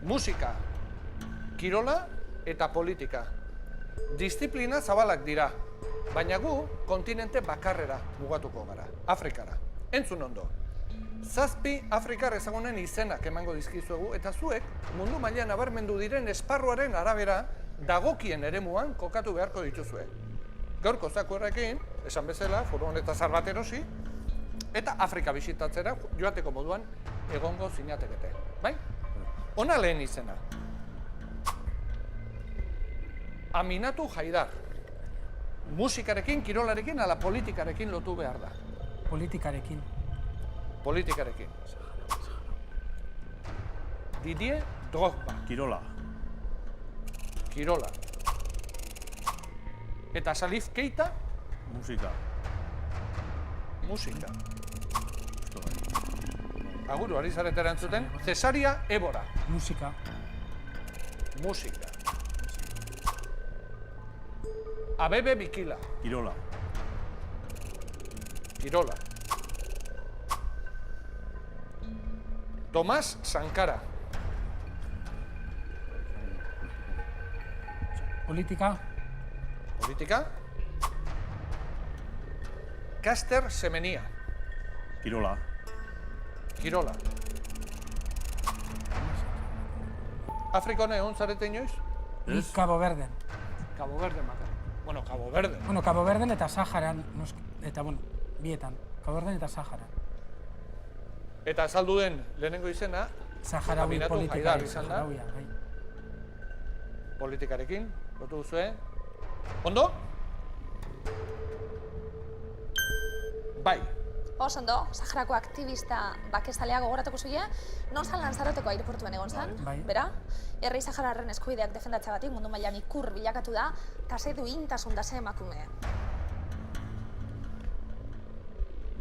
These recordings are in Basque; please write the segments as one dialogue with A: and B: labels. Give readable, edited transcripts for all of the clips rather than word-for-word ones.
A: musika, kirola eta politika. Diziplina zabalak dira, baina gu kontinente bakarrera mugatuko gara, Afrikara. Entzun ondo. 7 Afrikar ezagunen izenak emango dizkizuegu eta zuek mundu mailan nabarmendu diren esparruaren arabera dagokien eremuan kokatu beharko dituzue. Gaurko zakuerrekin, esan bezala, furgoneta zar bat erosi, eta Afrika bisitatzera joateko moduan egongo zinatekete. Bai? Ona lehen izena. Aminatu Haidar. Musikarekin, kirolarekin, ala politikarekin lotu behar da.
B: Politikarekin.
A: Politikarekin. Didier Drogba.
C: Kirola.
A: Kirola. Eta Salif Keita.
C: Musika.
A: Musika. Aguru, ari zarete erantzuten. Cesaria Évora.
B: Musika.
A: Musika. Abebe Bikila.
C: Kirola.
A: Kirola. Tomás Sankara.
B: Politika.
A: Politika. Caster Semenia.
C: Kirola.
A: Kirola. Afrikone egon zarete inoiz?
B: Ni Cabo Verden.
A: Cabo Verden bakar. Bueno, Cabo Verden.
B: Bueno, Cabo Verden eta Saharan, eta bueno, bietan. Cabo Verden eta Saharan.
A: Eta azaldu den lehenengo izena,
B: Saharaui
A: Aminatu
B: politika.
A: Haidar izan da.
B: Saharauia, bai.
A: Politikarekin, lotu duzue. Ondo? Bai.
D: Ondo, Saharako aktivista bakestalea gogoratuko zuia, non zan Lanzaroteko aireportuan egon zan,
B: Bai.
D: bera? Herri Sahararren eskubideak defendatzeagatik mundu mailan ikur bilakatu da, eta ze duintasun da ze emakume.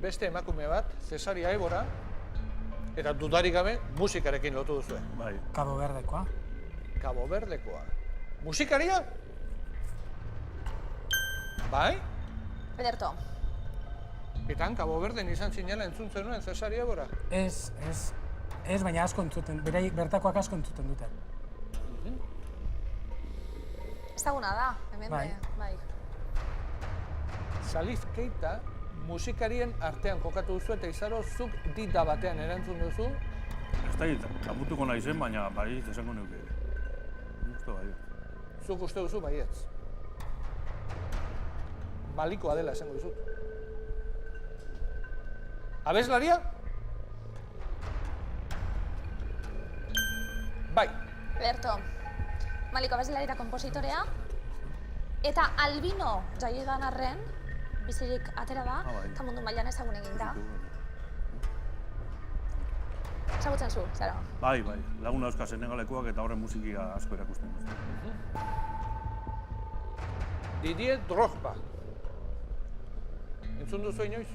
A: Beste emakume bat, Cesaria Évora, eta dudarik gabe musikarekin lotu duzue.
C: Bai.
B: Cabo Verdekoa.
A: Cabo Verdekoa. Musikaria? Bai?
D: Ederto,
A: Eta Cabo Verden izan zinela entzun zenuen Cesaria Évora?
B: Ez, baina asko entzuten, bertakoak asko entzuten dute.
D: ezaguna da, hemen
B: Bai.
D: bai.
A: Salif Keita musikarien artean kokatu duzu eta izaro zuk dita batean erantzun duzu.
C: Ez da, amutuko nahi zen, baina bai esango nuke. Uste bai.
A: Zuk uste duzu baietz. Malikoa dela esango dizut. Abeslaria? Bai.
D: Ederto, Maliko abeslaria eta konpositorea, eta Albino jaiedan arren, bizirik atera da,
C: bai.
D: eta mundu mailan ezagun egin da. Ezagutzen zu, zara?
C: Bai, laguna euskal senegalekoak eta horren musikia asko erakusten dut.
A: Didier Drogba. Entzun duzu inoiz?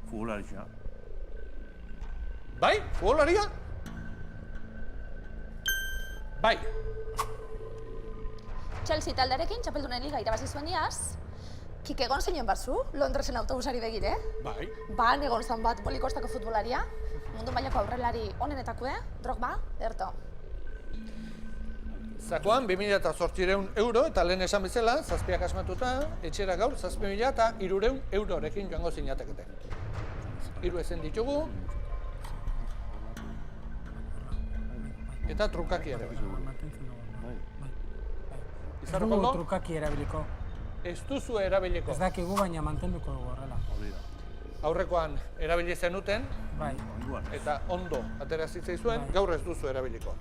C: Futbolaritza.
A: Bai? Futbolaria? Bai.
D: Chelsea taldearekin, txapeldunen liga irabazi zuen iaz, Kike egon zeinen barzu, Londresen autobusari begire.
A: Bai.
D: Ban egon zan bat bolikostako futbolaria, mundu mailako aurrelari onenetako, Drogba, ederto.
A: Zakoan 2.800 euro eta lehen esan bezala, zazpiak asmatuta, etxera gaur 7.300 eurorekin joango zinatekete. 3 ezen ditugu. Eta trukaki ere. Izarro
B: dugu
A: koldo,
B: trukaki erabiliko.
A: ez duzu erabiliko.
B: Ez dakigu, baina mantenduko dugu horrela.
C: Hori da.
A: Aurrekoan erabili zenuten,
B: Bai.
C: Onduan.
A: eta ondo atera zitzaizuen,
B: Bai.
A: gaur ez duzu erabiliko.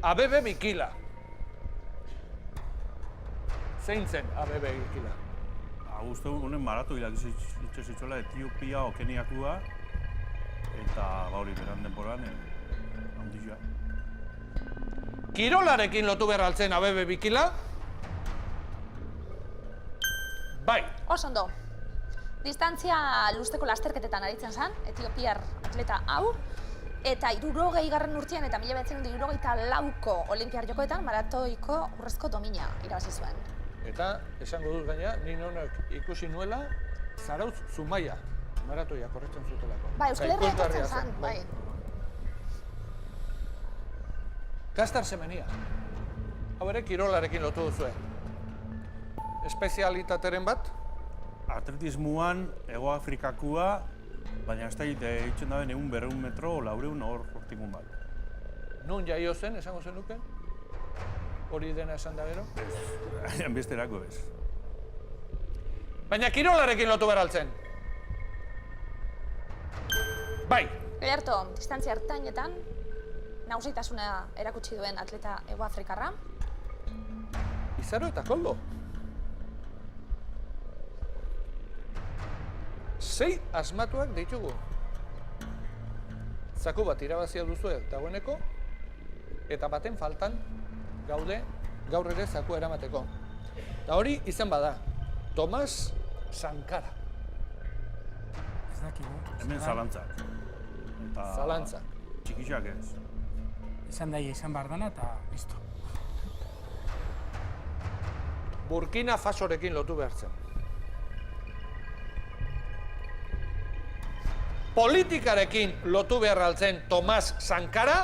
A: Abebe Bikila. Zein zen Abebe Bikila?
C: Uste honen maratu hilak itxe zitzola Etiopia o Keniakua eta hori beran denboran handizia.
A: Kirolarekin lotu behar altzen Abebe Bikila? Bai.
D: Oso ondo. Distantzia luzteko lasterketetan aritzen zen, etiopiar atleta hau, eta 60. urtean eta 1964ko Olinpiar Jokoetan maratoiko urrezko domina irabazi zuen.
A: Eta esango dut gaina, ni nonak ikusi nuela Zarautz Zumaia maratoia korretzen zutelako.
D: Bai, Euskal Herria
A: Eta
D: etortzen
A: ikusgarria
D: zen, bai.
A: Caster Semenia. Hau ere, kirolarekin lotu duzue. Espezialitateren bat?
C: Atletismoan, Hego Afrikakua, baina ez da eitzen daben 100 metro, 400 hor hortikun bat.
A: Nun jaio zen, esango zenuke? Hori dena esan da gero?
C: Besterako ez.
A: Baina kirolarekin lotu beraltzen. Bai,
D: Ederto, distantzia ertainetan, nagusitasuna erakutsi duen atleta Hego Afrikarra.
A: Izaro eta Koldo. 6 asmatuak ditugu. Zaku bat irabazia duzue dagoeneko, eta baten faltan gaude gaur ere zaku eramateko. Eta hori izen bada, Tomas Sankara.
B: Ez dakigu.
C: Hemen zalantzak. Eta
A: Zalantza.
C: txikixak ez.
B: Izan daia izan behar dana eta listo.
A: Burkina Fasorekin lotu behar zen. Politikarekin lotu behar altzen Tomas Sankara,